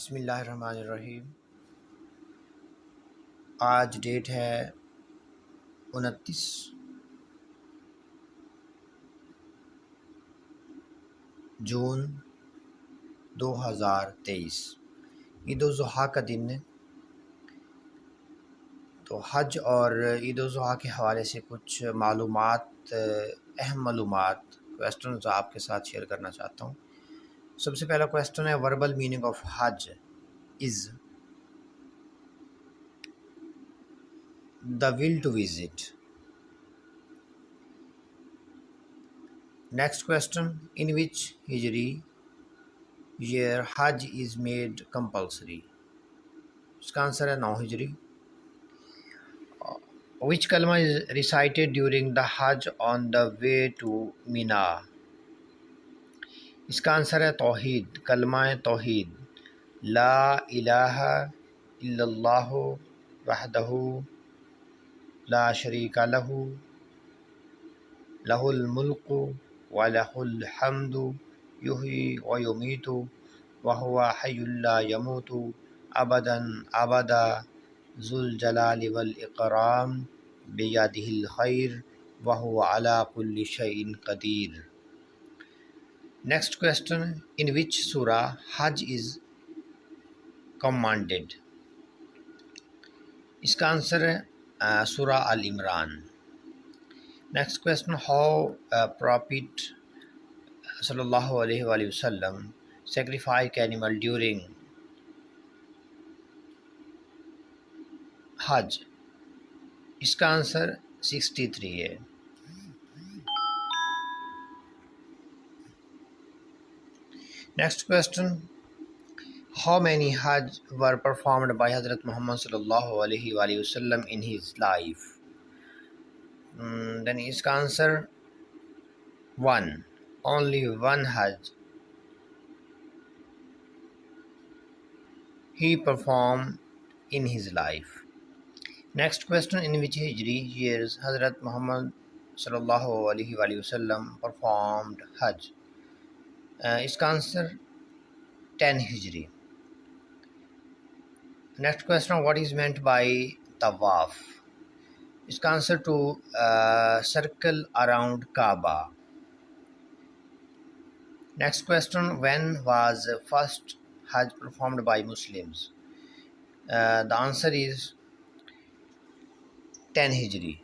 बिस्मिल्लाहिर्रहमानिर्रहीम। आज डेट है 29 जून 2023। ईद-उल-ज़ुहा का दिन है। तो हज और ईद-उल-ज़ुहा के हवाले से कुछ मालूमात, अहम मालूमात क्वेश्चन आपके साथ शेयर करना चाहता हूँ। सबसे पहला क्वेश्चन है, verbal meaning of Hajj is the will to visit. Next question, in which Hijri year Hajj is made compulsory। इसका आंसर है 9 हिजरी। Which kalma is recited during the Hajj on the way to Mina। इसका answer है तौहीद, कलमा तौहीद, ला इलाहा इल्लल्लाहु वहदहु ला शरीका लहू लहुल मुल्कु व लहुल हम्दु युही व युमीतु व हुवा हय्युल ला यमूतु अबदन अबदा ज़ुल जलाली वल इकराम बियदिहिल खैर व हुवा अला कुल्लि शैइन कदीर। नेक्स्ट क्वेश्चन, इन विच सूरा हज इज़ कमांडेड। इसका आंसर है सूरा अल इमरान। नेक्स्ट क्वेश्चन, हाउ प्रॉफिट सल्लल्लाहु अलैहि वसल्लम sacrifice animal during हज। इसका आंसर 63 है। नेक्स्ट क्वेश्चन, हाउ मैनी हज वर परफॉर्म्ड बाय हज़रत मोहम्मद सल्लल्लाहु अलैहि वसल्लम इन हिज लाइफ। देन इसका आंसर 1, ओनली 1 हज he performed in his life। Next question, in which hijri years Hazrat Muhammad sallallahu alaihi wasallam performed Hajj। इसका answer 10 Hijri. Next question, what is meant by tawaf। इसका answer to circle around Kaaba। Next question, when was first Hajj performed by Muslims। The answer is 10 Hijri।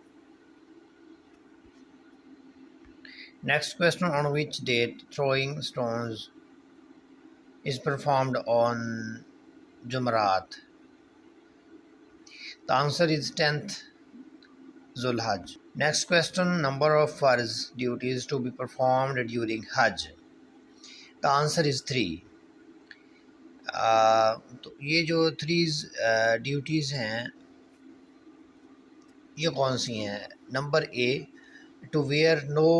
Next question, on which date throwing stones is performed on Jumrat। The answer is 10th Zulhajj। Next question, number of Farz duties to be performed during Hajj। The answer is 3। तो ये जो 3 duties हैं ये कौन सी हैं। Number A, to wear no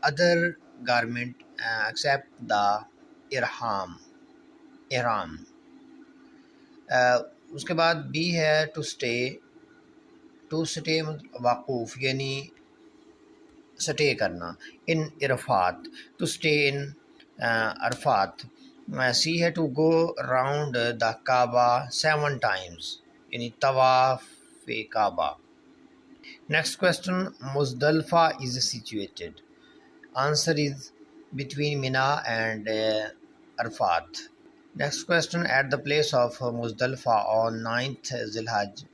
other garment except the इहराम। उसके बाद बी है टू स्टे वाक़ूफ़ यानी स्टे करना इन Irfat, to stay in Arafat. C है to go round the Kaaba 7 times यानी तवाफ़ काबा। Next question, Muzdalifah is situated. Answer is between Mina and Arafat. Next question, at the place of Muzdalifah on 9th ज़िलहज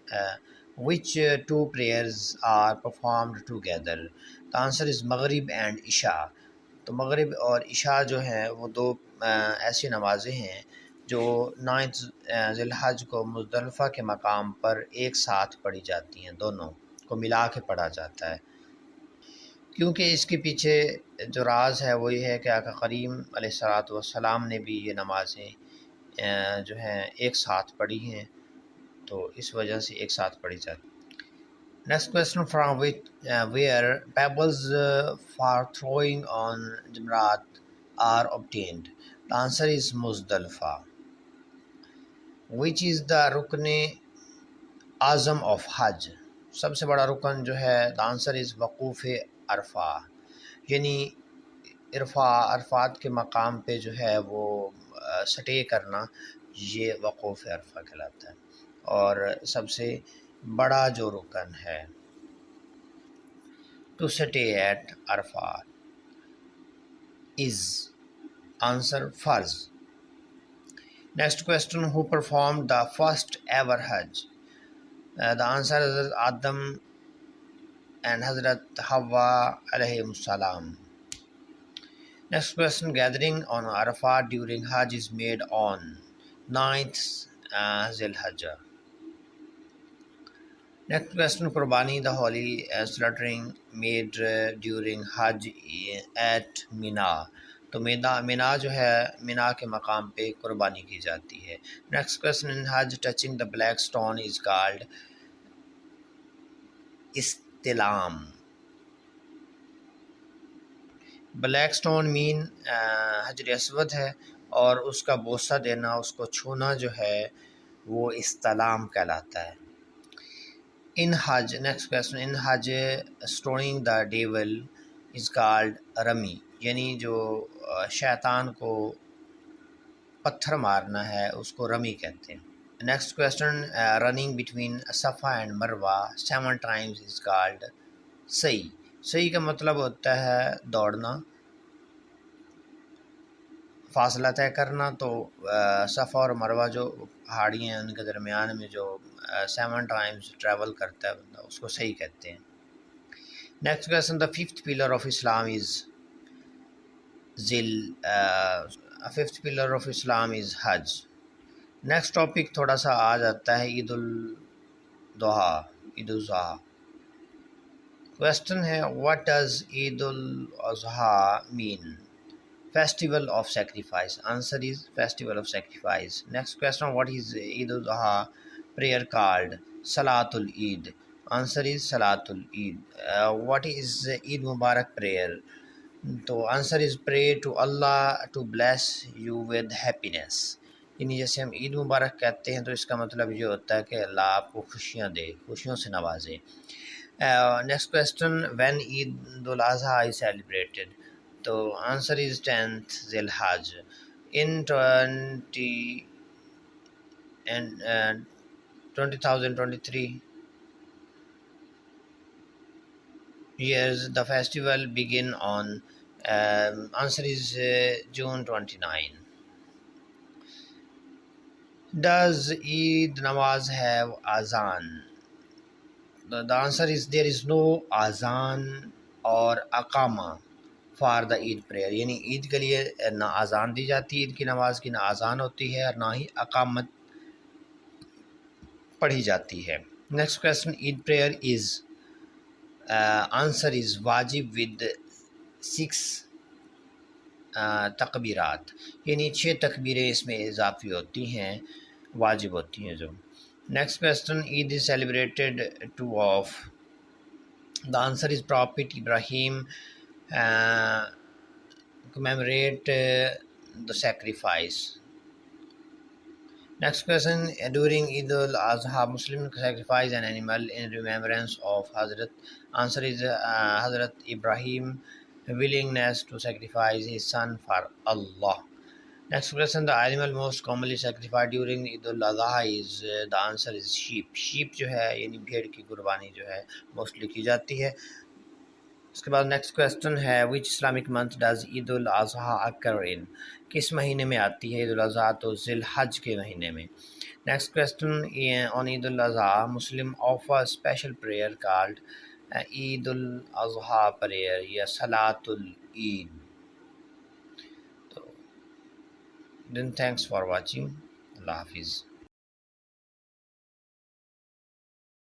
which 2 prayers are performed together। The answer is मगरिब and इशा। तो मगरिब और इशा जो हैं वो 2 ऐसी नमाज़ें हैं जो 9th ज़िलहज को मुज़दलिफ़ा के मकाम पर एक साथ पढ़ी जाती हैं, दोनों को मिला के पढ़ा जाता है। क्योंकि इसके पीछे जो राज है वो ये है कि आका करीम अलैहिस्सलातु वस्सलाम ने भी ये नमाज़ें जो हैं एक साथ पढ़ी हैं, तो इस वजह से एक साथ पढ़ी जाती है। Next question, from where pebbles for throwing on जमरात are obtained. The answer is Muzdalifah. Which is the रुकन आज़म ऑफ हज। सबसे बड़ा रुकन जो है, द आंसर इज़ वक़ूफ़ अरफा यानी अरफात के मकाम पे जो है वो स्टे करना, ये वक़ूफ़ अरफा कहलाता है और सबसे बड़ा जो रुकन है। To stay at Arafah is answer फ़र्ज़। Next question, who perform the first ever हज? द आंसर हज़रत आदम एंड हज़रत हवा अलैहिमुस्सलाम। Next question, gathering on Arafat during Hajj is made on 9th Zil-Hajjah. Next question, Qurbani, the holy slaughtering made during Hajj at Mina. तो मीना जो है मीना के मकाम पे कुर्बानी की जाती है। नेक्स्ट क्वेश्चन, इन हज touching the black stone is called इस्तिलाम। ब्लैक स्टोन मीन हजर अस्वद है और उसका बोसा देना, उसको छूना जो है वो इस्तिलाम कहलाता है। इन हज, नेक्स्ट क्वेश्चन, इन हज stoning the devil is called rummy, यानी जो शैतान को पत्थर मारना है उसको रमी कहते हैं। नेक्स्ट क्वेश्चन, रनिंग बिटवीन सफ़ा एंड मरवा 7 टाइम्स इज़ कॉल्ड सही। सही का मतलब होता है दौड़ना, फासला तय करना। तो सफ़ा और मरवा जो पहाड़ियाँ हैं उनके दरमियान में जो 7 टाइम्स ट्रैवल करता है बंदा, उसको सही कहते हैं। Next question, the fifth pillar of Islam is fifth pillar of Islam is हज। नेक्स्ट टॉपिक थोड़ा सा आ जाता है ईद उल ज़ुहा। क्वेश्चन है, what does Eid ul Zuha mean? Festival of sacrifice. Answer is festival of sacrifice. Next question, what is Eid al-Adha prayer called? Salat-ul-Eid. Answer is salat-ul-Eid. What is Eid Mubarak prayer? तो answer is pray to Allah to bless you with happiness. यानी जैसे हम ईद मुबारक कहते हैं तो इसका मतलब ये होता है कि अल्लाह आपको खुशियाँ दे, खुशियों से नवाजे। Next question, when Eid ul Azha is celebrated? तो answer is 10th Zil-Hajj in 2023 years. The festival begin on answer is June 29. Does Eid Namaz have azan? The answer is there is no azan or aqama for the Eid prayer, यानी ईद के लिए ना अजान दी जाती है, ईद की नमाज की ना अजान होती है और ना ही अकामत पढ़ी जाती है। Next question, Eid prayer is answer is वाजिब विद 6 तकबीरात, यानी 6 तकबीरें इसमें इजाफी होती हैं, वाजिब होती हैं जो। Next question, Eid is celebrated two of? The answer is profit Ibrahim commemorate the sacrifice. Next question, during Eid al-Adha, Muslims sacrifice an animal in remembrance of Hazrat. Answer is Hazrat Ibrahim, willingness to sacrifice his son for Allah. Next question, the animal most commonly sacrificed during Eid al-Adha is the answer is sheep. Sheep जो है यानी भेड़ की कुर्बानी जो है mostly की जाती है। उसके बाद नेक्स्ट क्वेश्चन है, विच Islamic month does Eid ul Azha अकर इन? किस महीने में आती है ईद उल अज़हा? तो ज़िल हज के महीने में। Next question, on Eid ul Azha Muslim offer special prayer called Eid ul Azha prayer या सलातुल ईद। तो देन थैंक्स फॉर वाचिंग, अल्लाह हाफिज़।